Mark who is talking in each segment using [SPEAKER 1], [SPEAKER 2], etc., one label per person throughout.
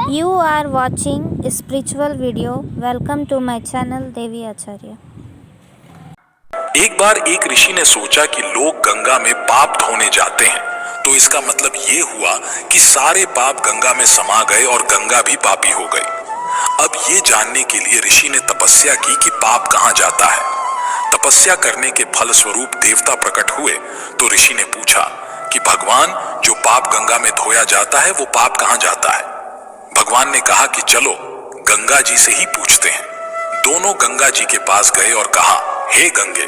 [SPEAKER 1] You are watching a spiritual video. Welcome to my channel देवी आचार्य।
[SPEAKER 2] एक बार एक ऋषि ने सोचा कि लोग गंगा में पाप धोने जाते हैं, तो इसका मतलब ये हुआ कि सारे पाप गंगा में समा गए और गंगा भी पापी हो गई। अब ये जानने के लिए ऋषि ने तपस्या की कि पाप कहाँ जाता है। तपस्या करने के फल स्वरूप देवता प्रकट हुए, तो ऋषि ने पूछा कि भगवान, जो पाप गंगा में धोया जाता है वो पाप कहाँ जाता है। भगवान ने कहा कि चलो गंगा जी से ही पूछते हैं। दोनों गंगा जी के पास गए और कहा, हे गंगे,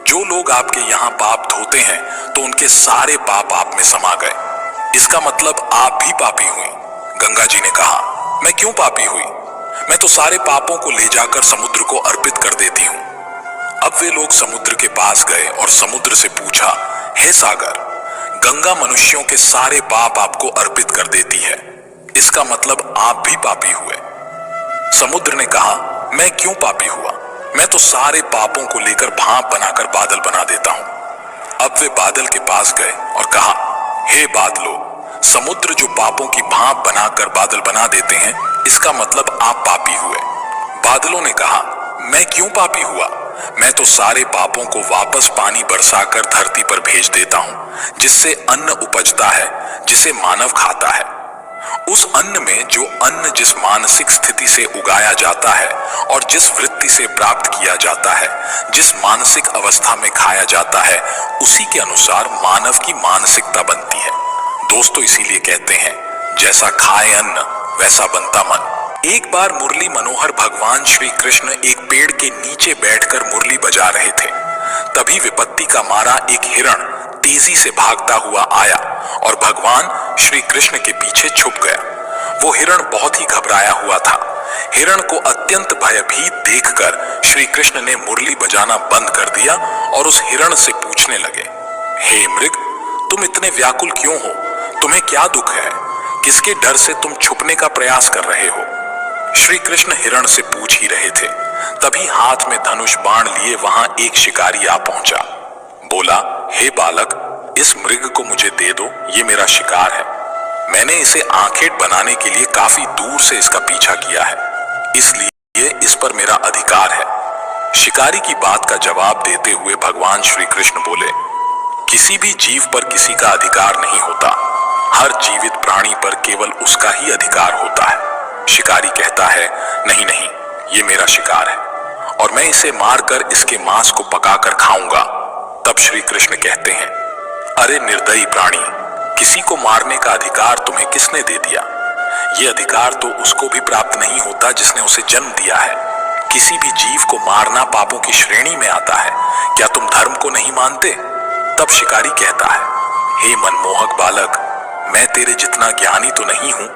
[SPEAKER 2] जो लोग आपके यहाँ पाप धोते हैं तो उनके सारे पाप आप में समा गए, इसका मतलब आप भी पापी हुई। गंगा जी ने कहा, मैं क्यों पापी हुई? मैं तो सारे पापों को ले जाकर समुद्र को अर्पित कर देती हूँ। अब वे लोग समुद्र के पास गए और समुद्र से पूछा, हे सागर, गंगा मनुष्यों के सारे पाप आपको अर्पित कर देती है, इसका मतलब आप भी पापी हुए। समुद्र ने कहा, मैं क्यों पापी हुआ? मैं तो सारे पापों को लेकर भाप बनाकर बादल बना देता हूं। अब वे बादल के पास गए और कहा, हे बादलों, समुद्र जो पापों की भाप बनाकर बादल बना देते हैं, इसका मतलब आप पापी हुए। बादलों ने कहा, मैं क्यों पापी हुआ? मैं तो सारे पापों को वापस पानी बरसाकर धरती पर भेज देता हूं, जिससे अन्न उपजता है, जिसे मानव खाता है। उस अन्न में जो अन्न जिस मानसिक स्थिति से उगाया जाता है और जिस वृत्ति से प्राप्त किया जाता है, जिस मानसिक अवस्था में खाया जाता है, उसी के अनुसार मानव की मानसिकता बनती है। दोस्तों, इसीलिए कहते हैं, जैसा खाए अन्न वैसा बनता मन। एक बार मुरली मनोहर भगवान श्री कृष्ण एक पेड़ के नीचे बैठकर मुरली बजा रहे थे। तभी विपत्ति का मारा एक हिरण तेजी से भागता हुआ आया और भगवान श्री कृष्ण के पीछे छुप गया। वो हिरण बहुत ही घबराया हुआ था। हिरण को अत्यंत भयभीत देखकर श्री कृष्ण ने मुरली बजाना बंद कर दिया और उस हिरण से पूछने लगे, हे मृग, तुम इतने व्याकुल क्यों हो? तुम्हें क्या दुख है? किसके डर से तुम छुपने का प्रयास कर रहे हो? श्री कृष्ण हिरण से पूछ ही रहे थे, तभी हाथ में धनुष बाण लिए वहां एक शिकारी आ पहुंचा। बोला, हे बालक, इस मृग को मुझे दे दो, ये मेरा शिकार है। मैंने इसे आंखें बनाने के लिए काफी दूर से इसका पीछा किया है, इसलिए इस पर मेरा अधिकार है। शिकारी की बात का जवाब देते हुए भगवान श्री कृष्ण बोले, किसी भी जीव पर किसी का अधिकार नहीं होता। हर जीवित प्राणी पर केवल उसका ही अधिकार होता है। शिकारी कहता है, नहीं नहीं, ये मेरा शिकार है और मैं इसे मारकर इसके मांस को पकाकर खाऊंगा। तब श्री कृष्ण कहते हैं, अरे निर्दयी प्राणी, किसी को मारने का अधिकार तुम्हें किसने दे दिया? ये अधिकार तो उसको भी प्राप्त नहीं होता जिसने उसे जन्म दिया है। किसी भी जीव को मारना पापों की श्रेणी में आता है। क्या तुम धर्म को नहीं मानते? तब शिकारी कहता है, हे मनमोहक बालक, मैं तेरे जितना ज्ञानी तो नहीं हूं,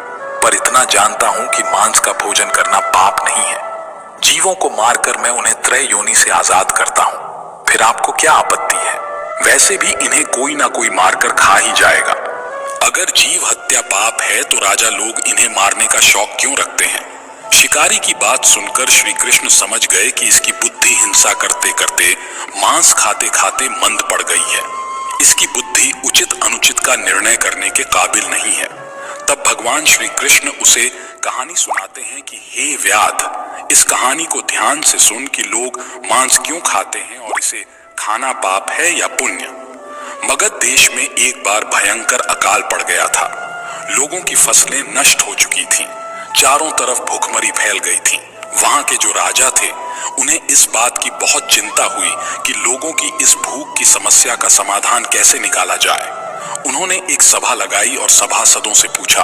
[SPEAKER 2] पर इतना जानता हूं कि मांस का भोजन करना पाप नहीं है। जीवों को मारकर मैं उन्हें त्रय योनि से आजाद करता हूं। फिर आपको क्या आपत्ति है? वैसे भी इन्हें कोई ना कोई मारकर खा ही जाएगा। अगर जीव हत्या पाप है तो राजा लोग इन्हें मारने का शौक क्यों रखते हैं? शिकारी की बात सुनकर श्री कृष्ण समझ गए कि इसकी बुद्धि हिंसा करते करते, मांस खाते खाते मंद पड़ गई है। इसकी बुद्धि उचित अनुचित का निर्णय करने के काबिल नहीं है। तब भगवान श्री कृष्ण उसे कहानी सुनाते हैं कि हे व्याध, इस कहानी को ध्यान से सुन कि लोग मांस क्यों खाते हैं और इसे खाना पाप है या पुण्य। मगध देश में एक बार भयंकर अकाल पड़ गया था। लोगों की फसलें नष्ट हो चुकी थीं। चारों तरफ भूखमरी फैल गई थी। वहां के जो राजा थे, उन्हें इस बात की बहुत चिंता हुई कि लोगों की इस भूख की समस्या का समाधान कैसे निकाला जाए। उन्होंने एक सभा लगाई और सभासदों से पूछा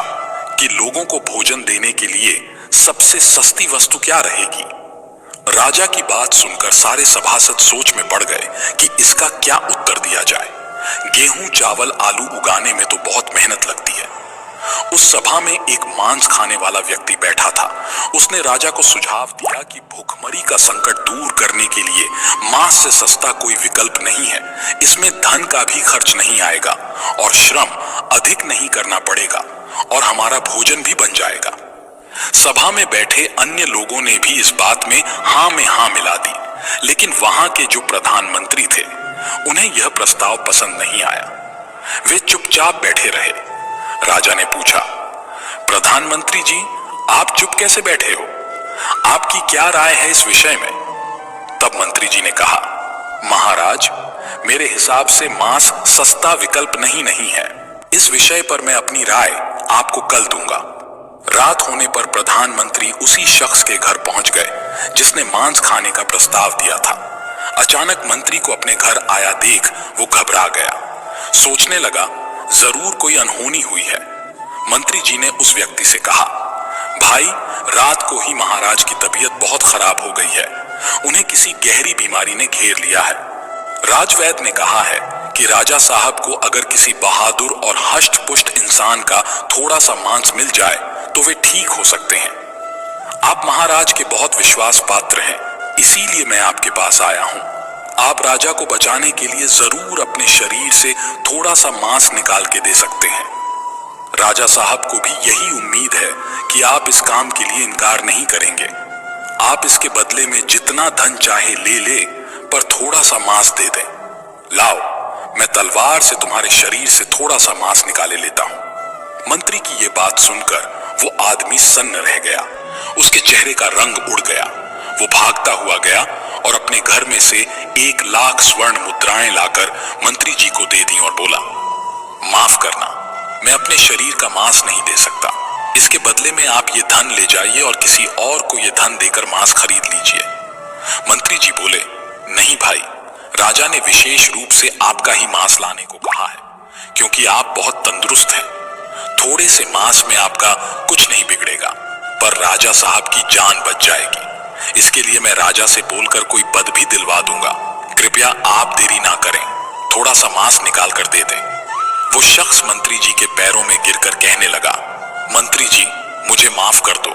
[SPEAKER 2] कि लोगों को भोजन देने के लिए सबसे सस्ती वस्तु क्या रहेगी। राजा की बात सुनकर सारे सभासद सोच में पड़ गए कि इसका क्या उत्तर दिया जाए। गेहूं, चावल, आलू उगाने में तो बहुत मेहनत लगती है। उस सभा में एक मांस खाने वाला व्यक्ति बैठा था। उसने राजा को सुझाव दिया कि भूखमरी का संकट दूर करने के लिए मांस से सस्ता कोई विकल्प नहीं है। इसमें धन का भी खर्च नहीं आएगा और श्रम अधिक नहीं करना पड़ेगा और हमारा भोजन भी बन जाएगा। सभा में बैठे अन्य लोगों ने भी इस बात में हाँ मिला दी, लेकिन वहां के जो प्रधानमंत्री थे, उन्हें यह प्रस्ताव पसंद नहीं आया। वे चुपचाप बैठे रहे। राजा ने पूछा, प्रधानमंत्री जी, आप चुप कैसे बैठे हो? आपकी क्या राय है इस विषय में? तब मंत्री जी ने कहा, महाराज, मेरे हिसाब से मांस सस्ता विकल्प नहीं है। इस विषय पर मैं अपनी राय आपको कल दूंगा। रात होने पर प्रधानमंत्री उसी शख्स के घर पहुंच गए जिसने मांस खाने का प्रस्ताव दिया था। अचानक मंत्री को अपने घर आया देख वो घबरा गया। सोचने लगा, जरूर कोई अनहोनी हुई है। मंत्री जी ने उस व्यक्ति से कहा, भाई, रात को ही महाराज की तबीयत बहुत खराब हो गई है। उन्हें किसी गहरी बीमारी ने घेर लिया है। राजवैद्य ने कहा है कि राजा साहब को अगर किसी बहादुर और हष्ट पुष्ट इंसान का थोड़ा सा मांस मिल जाए तो वे ठीक हो सकते हैं। आप महाराज के बहुत विश्वास पात्र हैं, इसीलिए मैं आपके पास आया हूं। आप राजा को बचाने के लिए जरूर अपने शरीर से थोड़ा सा मांस निकाल के दे सकते हैं। राजा साहब को भी यही उम्मीद है कि आप इस काम के लिए इनकार नहीं करेंगे। आप इसके बदले में जितना धन चाहे ले पर थोड़ा सा मांस दे दें। लाओ, मैं तलवार से तुम्हारे शरीर से थोड़ा सा मांस निकाले लेता हूं। मंत्री की ये बात सुनकर वो आदमी सन्न रह गया। उसके चेहरे का रंग उड़ गया। वो भागता हुआ गया और अपने घर में से 1,00,000 स्वर्ण मुद्राएं लाकर मंत्री जी को दे दी और बोला, माफ करना, मैं अपने शरीर का मांस नहीं दे सकता। इसके बदले में आप ये धन ले जाइए और किसी और को ये धन देकर मांस खरीद लीजिए। मंत्री जी बोले, नहीं भाई, राजा ने विशेष रूप से आपका ही मांस लाने को कहा है, क्योंकि आप बहुत तंदुरुस्त हैं। थोड़े से मांस में आपका कुछ नहीं बिगड़ेगा, पर राजा साहब की जान बच जाएगी। इसके लिए मैं राजा से बोलकर कोई पद भी दिलवा दूंगा। कृपया आप देरी ना करें, थोड़ा सा मांस निकाल कर दे दें। वो शख्स मंत्री जी के पैरों में गिरकर कहने लगा, मंत्री जी, मुझे माफ कर दो।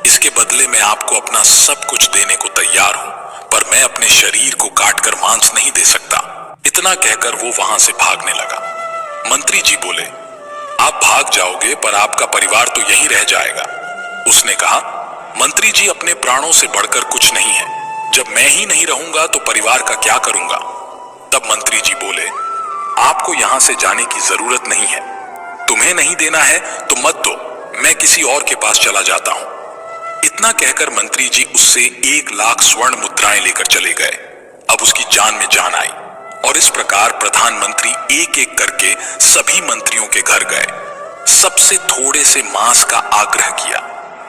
[SPEAKER 2] इसके बदले में आपको अपना सब कुछ देने को तैयार हूं, पर मैं अपने शरीर को काटकर मांस नहीं दे सकता। इतना कहकर वो वहां से भागने लगा। मंत्री जी बोले, आप भाग जाओगे पर आपका परिवार तो यहीं रह जाएगा। उसने कहा, मंत्री जी, अपने प्राणों से बढ़कर कुछ नहीं है। जब मैं ही नहीं रहूंगा तो परिवार का क्या करूंगा? तब मंत्री जी बोले, आपको यहां से जाने की जरूरत नहीं है। तुम्हें नहीं देना है तो मत दो, मैं किसी और के पास चला जाता हूं। इतना कहकर मंत्री जी उससे 1,00,000 स्वर्ण मुद्राएं लेकर चले गए। अब उसकी जान में जान आई और इस प्रकार प्रधानमंत्री एक एक करके सभी मंत्रियों के घर गए। सबसे थोड़े से मांस का आग्रह किया,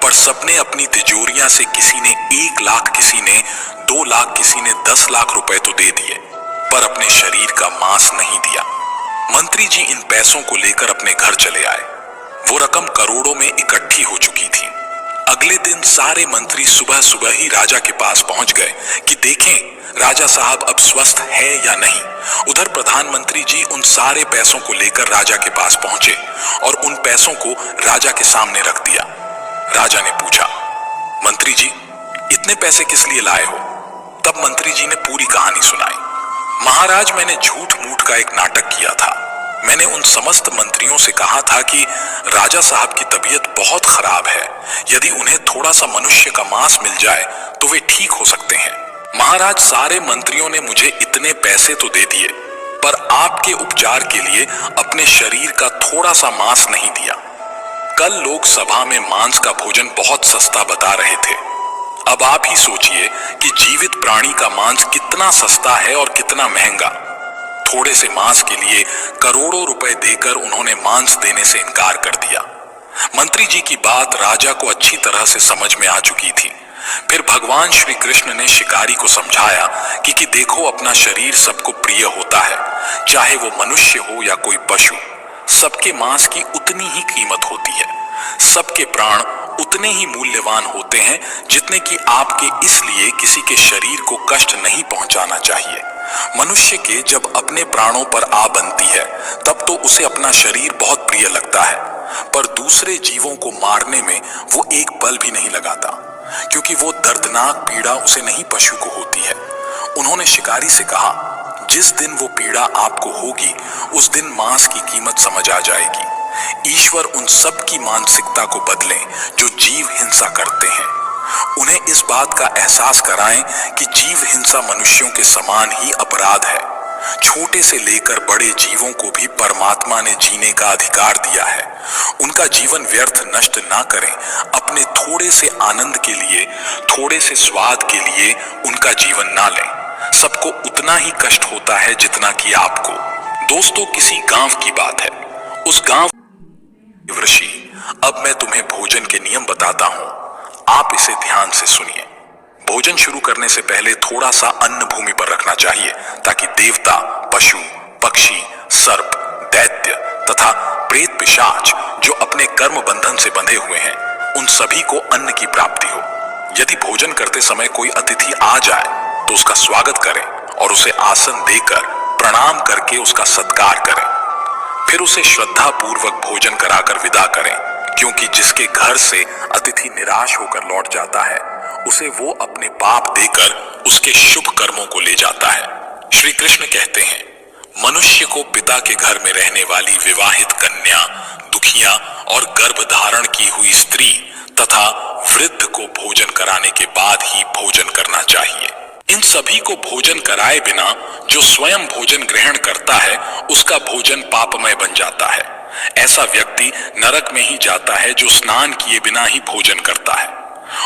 [SPEAKER 2] पर सबने अपनी तिजोरियां से, किसी ने 1,00,000, किसी ने 2,00,000, किसी ने 10,00,000 रुपए तो दे दिए, पर अपने शरीर का मांस नहीं दिया। मंत्री जी इन पैसों को लेकर अपने घर चले आए। वो रकम करोड़ों में इकट्ठी हो चुकी थी। अगले दिन सारे मंत्री सुबह सुबह ही राजा के पास पहुंच गए कि देखें राजा साहब अब स्वस्थ है या नहीं। उधर प्रधानमंत्री जी उन सारे पैसों को लेकर राजा के पास पहुंचे और उन पैसों को राजा के सामने रख दिया। राजा ने पूछा, मंत्री जी, इतने पैसे किस लिए लाए हो? तब मंत्री जी ने पूरी कहानी सुनाई। महाराज, मैंने झूठ मूठ का एक नाटक किया था। मैंने उन समस्त मंत्रियों से कहा था कि राजा साहब की तबीयत बहुत खराब है, यदि उन्हें थोड़ा सा मनुष्य का मांस मिल जाए तो वे ठीक हो सकते हैं। महाराज, सारे मंत्रियों ने मुझे इतने पैसे तो दे दिए, पर आपके उपचार के लिए अपने शरीर का थोड़ा सा मांस नहीं दिया। कल लोकसभा में मांस का भोजन बहुत सस्ता बता रहे थे। अब आप ही सोचिए कि जीवित प्राणी का मांस कितना सस्ता है और कितना महंगा। थोड़े से मांस के लिए करोड़ों रुपए देकर उन्होंने मांस देने से इनकार कर दिया। मंत्री जी की बात राजा को अच्छी तरह से समझ में आ चुकी थी। फिर भगवान श्री कृष्ण ने शिकारी को समझाया कि देखो, अपना शरीर सबको प्रिय होता है, चाहे वो मनुष्य हो या कोई पशु। सबके मांस की उतनी ही कीमत होती है। सबके प्राण उतने ही मूल्यवान होते हैं जितने कि आपके, इसलिए किसी के शरीर को कष्ट नहीं पहुंचाना चाहिए। मनुष्य के जब अपने प्राणों पर आ बनती है तब तो उसे अपना शरीर बहुत प्रिय लगता है, पर दूसरे जीवों को मारने में वो एक पल भी नहीं लगाता, क्योंकि वो दर्दनाक पीड़ा उसे नहीं, पशु को होती है। उन्होंने शिकारी से कहा, जिस दिन वो पीड़ा आपको होगी उस दिन मांस की कीमत समझ आ जाएगी। ईश्वर उन सब की मानसिकता को बदलें जो जीव हिंसा करते हैं। उन्हें इस बात का एहसास कराएं कि जीव हिंसा मनुष्यों के समान ही अपराध है। छोटे से लेकर बड़े जीवों को भी परमात्मा ने जीने का अधिकार दिया है। उनका जीवन व्यर्थ नष्ट ना करें। अपने थोड़े से आनंद के लिए, थोड़े से स्वाद के लिए उनका जीवन ना लें। सबको उतना ही कष्ट होता है जितना कि आपको। दोस्तों, किसी गांव की बात है। उस गांव ऋषि, अब मैं तुम्हें भोजन के नियम बताता हूं, आप इसे ध्यान से सुनिए। भोजन शुरू करने से पहले थोड़ा सा अन्न भूमि पर रखना चाहिए ताकि देवता, पशु, पक्षी, सर्प, दैत्य तथा प्रेत पिशाच जो अपने कर्म बंधन से बंधे हुए हैं, उन सभी को अन्न की प्राप्ति हो। यदि भोजन करते समय कोई अतिथि आ जाए तो उसका स्वागत करें और उसे आसन देकर प्रणाम करके उसका सत्कार करें। फिर उसे श्रद्धा पूर्वक भोजन कराकर विदा करें, क्योंकि जिसके घर से अतिथि निराश होकर लौट जाता है, उसे वो अपने पाप देकर उसके शुभ कर्मों को ले जाता है। श्री कृष्ण कहते हैं, मनुष्य को पिता के घर में रहने वाली विवाहित कन्या, दुखिया और गर्भ धारण की हुई स्त्री तथा वृद्ध को भोजन कराने के बाद ही भोजन करना चाहिए। इन सभी को भोजन कराए बिना जो स्वयं भोजन ग्रहण करता है, उसका भोजन पापमय बन जाता है। ऐसा व्यक्ति नरक में ही जाता है जो स्नान किए बिना ही भोजन करता है।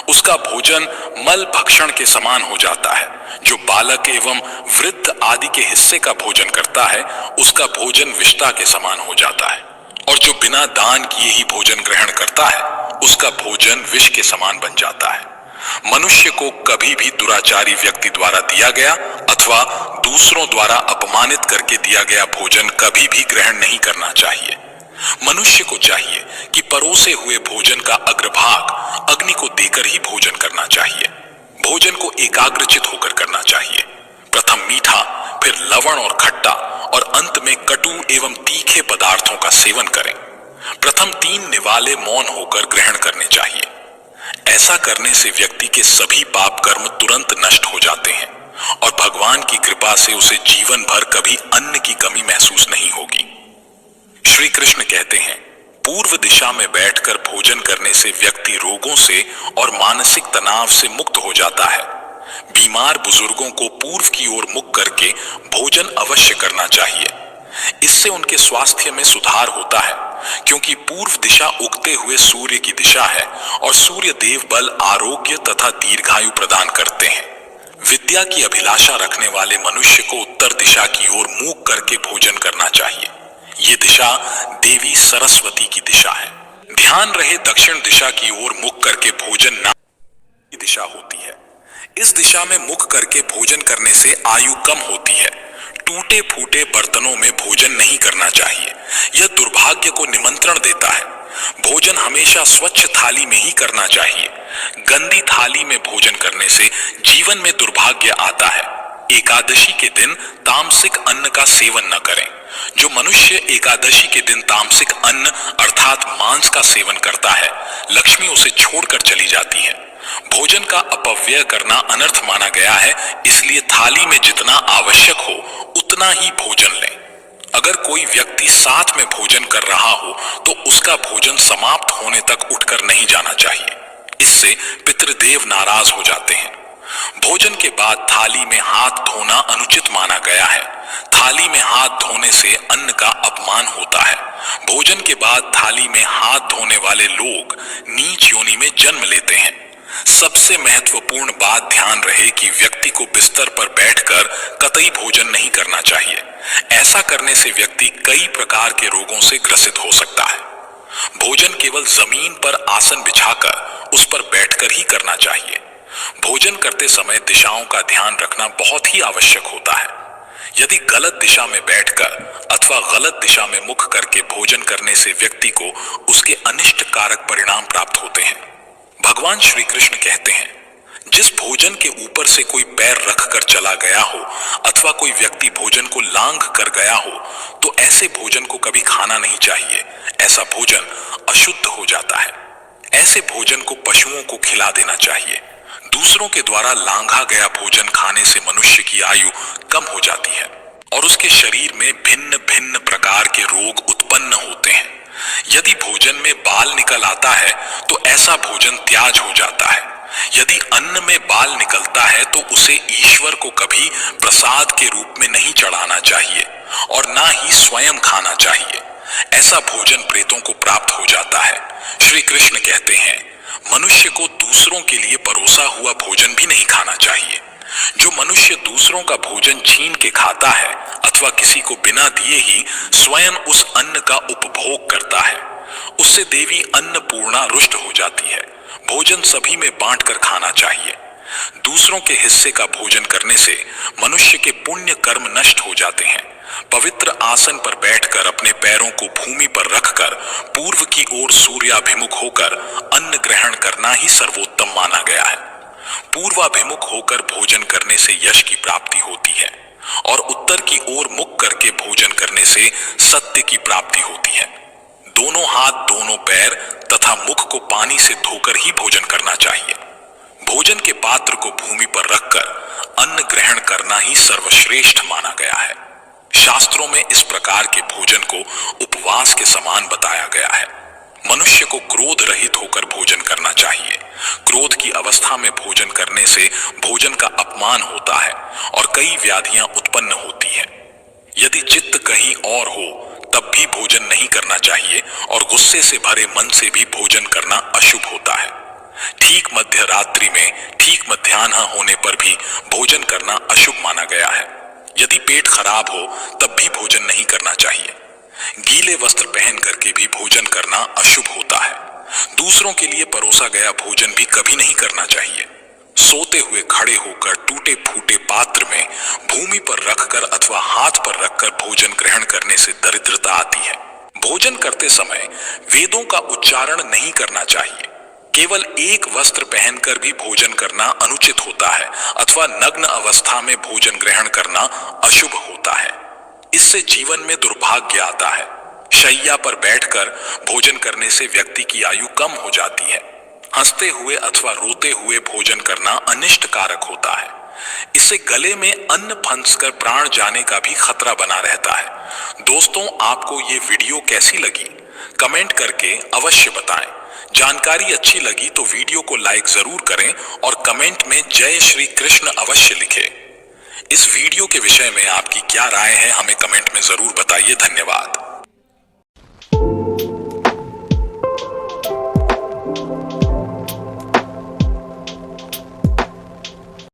[SPEAKER 2] उसका भोजन मल भक्षण के समान हो जाता है। जो बालक एवं वृद्ध आदि के हिस्से का भोजन करता है, उसका भोजन विष्ठा के समान हो जाता है। और जो बिना दान किए ही भोजन ग्रहण करता है, उसका भोजन विष के समान बन जाता है। मनुष्य को कभी भी दुराचारी व्यक्ति द्वारा दिया गया अथवा दूसरों द्वारा अपमानित करके दिया गया भोजन कभी भी ग्रहण नहीं करना चाहिए। मनुष्य को चाहिए कि परोसे हुए भोजन का अग्रभाग अग्नि को देकर ही भोजन करना चाहिए। भोजन को एकाग्रचित होकर करना चाहिए। प्रथम मीठा, फिर लवण और खट्टा और अंत में कटु एवं तीखे पदार्थों का सेवन करें। प्रथम 3 निवाले मौन होकर ग्रहण करने चाहिए। ऐसा करने से व्यक्ति के सभी पाप कर्म तुरंत नष्ट हो जाते हैं और भगवान की कृपा से उसे जीवन भर कभी अन्न की कमी महसूस नहीं होगी। श्री कृष्ण कहते हैं, पूर्व दिशा में बैठकर भोजन करने से व्यक्ति रोगों से और मानसिक तनाव से मुक्त हो जाता है। बीमार बुजुर्गों को पूर्व की ओर मुख करके भोजन अवश्य करना चाहिए। इससे उनके स्वास्थ्य में सुधार होता है, क्योंकि पूर्व दिशा उगते हुए सूर्य की दिशा है और सूर्य देव बल, आरोग्य तथा दीर्घायु प्रदान करते हैं। विद्या की अभिलाषा रखने वाले मनुष्य को उत्तर दिशा की ओर मुंह करके भोजन करना चाहिए। ये दिशा देवी सरस्वती की दिशा है। ध्यान रहे, दक्षिण दिशा की ओर मुख करके भोजन ना की दिशा होती है। इस दिशा में मुख करके भोजन करने से आयु कम होती है। टूटे फूटे बर्तनों में भोजन नहीं करना चाहिए, यह दुर्भाग्य को निमंत्रण देता है। भोजन हमेशा स्वच्छ थाली में ही करना चाहिए। गंदी थाली में भोजन करने से जीवन में दुर्भाग्य आता है। एकादशी के दिन तामसिक अन्न का सेवन न करें। जो मनुष्य एकादशी के दिन तामसिक अन्न अर्थात मांस का सेवन करता है, लक्ष्मी उसे छोड़कर चली जाती है। भोजन का अपव्यय करना अनर्थ माना गया है, इसलिए थाली में जितना आवश्यक हो उतना ही भोजन लें। अगर कोई व्यक्ति साथ में भोजन कर रहा हो तो उसका भोजन समाप्त होने तक उठकर नहीं जाना चाहिए। इससे पितृदेव नाराज हो जाते हैं। भोजन के बाद थाली में हाथ धोना अनुचित माना गया है। थाली में हाथ धोने से अन्न का अपमान होता है। भोजन के बाद थाली में हाथ धोने वाले लोग नीच योनि में जन्म लेते हैं। सबसे महत्वपूर्ण बात ध्यान रहे कि व्यक्ति को बिस्तर पर बैठकर कतई भोजन नहीं करना चाहिए। ऐसा करने से व्यक्ति कई प्रकार के रोगों से ग्रसित हो सकता है। भोजन केवल जमीन पर आसन बिछाकर उस पर बैठकर ही करना चाहिए। भोजन करते समय दिशाओं का ध्यान रखना बहुत ही आवश्यक होता है। यदि गलत दिशा में बैठकर अथवा गलत दिशा में मुख करके भोजन करने से व्यक्ति को उसके अनिष्ट कारक परिणाम प्राप्त होते हैं। भगवान श्री कृष्ण कहते हैं, जिस भोजन के ऊपर से कोई पैर रखकर चला गया हो अथवा कोई व्यक्ति भोजन को लांघ कर गया हो तो ऐसे भोजन को कभी खाना नहीं चाहिए। ऐसा भोजन अशुद्ध हो जाता है। ऐसे भोजन को पशुओं को खिला देना चाहिए। दूसरों के द्वारा लांघा गया भोजन खाने से मनुष्य की आयु कम हो जाती है और उसके शरीर में भिन्न भिन्न प्रकार के रोग उत्पन्न होते हैं। यदि भोजन में बाल निकल आता है तो ऐसा भोजन त्याज हो जाता है। यदि अन्न में बाल निकलता है तो उसे ईश्वर को कभी प्रसाद के रूप में नहीं चढ़ाना चाहिए और ना ही स्वयं खाना चाहिए। ऐसा भोजन प्रेतों को प्राप्त हो जाता है। श्री कृष्ण कहते हैं, मनुष्य को दूसरों के लिए परोसा हुआ भोजन भी नहीं खाना चाहिए। जो मनुष्य दूसरों का भोजन छीन के खाता है अथवा किसी को बिना दिए ही स्वयं उस अन्न का उपभोग करता है, उससे देवी अन्नपूर्णा रुष्ट हो जाती है। भोजन सभी में बांटकर खाना चाहिए। दूसरों के हिस्से का भोजन करने से मनुष्य के पुण्य कर्म नष्ट हो जाते हैं। पवित्र आसन पर बैठकर अपने पैरों को भूमि पर रखकर पूर्व की ओर सूर्याभिमुख होकर अन्न ग्रहण करना ही सर्वोत्तम माना गया है। पूर्वाभिमुख होकर भोजन करने से यश की प्राप्ति होती है और उत्तर की ओर मुख करके भोजन करने से सत्य की प्राप्ति होती है। दोनों हाथ, दोनों पैर तथा मुख को पानी से धोकर ही भोजन करना चाहिए। भोजन के पात्र को भूमि पर रखकर अन्न ग्रहण करना ही सर्वश्रेष्ठ माना गया है। शास्त्रों में इस प्रकार के भोजन को उपवास के समान बताया गया है। मनुष्य को क्रोध रहित होकर भोजन करना चाहिए। क्रोध की अवस्था में भोजन करने से भोजन का अपमान होता है और कई व्याधियां उत्पन्न होती हैं। यदि चित्त कहीं और हो तब भी भोजन नहीं करना चाहिए और गुस्से से भरे मन से भी भोजन करना अशुभ होता है। ठीक मध्य रात्रि में ठीक मध्याह्न होने पर भी भोजन करना अशुभ माना गया है। यदि पेट खराब हो तब भी भोजन नहीं करना चाहिए। गीले वस्त्र पहन करके भी भोजन करना अशुभ होता है। दूसरों के लिए परोसा गया भोजन भी कभी नहीं करना चाहिए। सोते हुए खड़े होकर टूटे फूटे पात्र में भूमि पर रखकर अथवा हाथ पर रखकर भोजन ग्रहण करने से दरिद्रता आती है। भोजन करते समय वेदों का उच्चारण नहीं करना चाहिए। केवल एक वस्त्र पहनकर भी भोजन करना अनुचित होता है अथवा नग्न अवस्था में भोजन ग्रहण करना अशुभ होता है। इससे जीवन में दुर्भाग्य आता है। शैया पर बैठकर भोजन करने से व्यक्ति की आयु कम हो जाती है। हंसते हुए अथवा रोते हुए भोजन करना अनिष्ट कारक होता है। इससे गले में अन्न फंसकर प्राण जाने का भी खतरा बना रहता है। दोस्तों, आपको ये वीडियो कैसी लगी? कमेंट करके अवश्य बताएं। जानकारी अच्छी लगी तो वीडियो को लाइक जरूर करें और कमेंट में जय श्री कृष्ण अवश्य लिखें। इस वीडियो के विषय में आपकी क्या राय है हमें कमेंट में जरूर बताइए। धन्यवाद।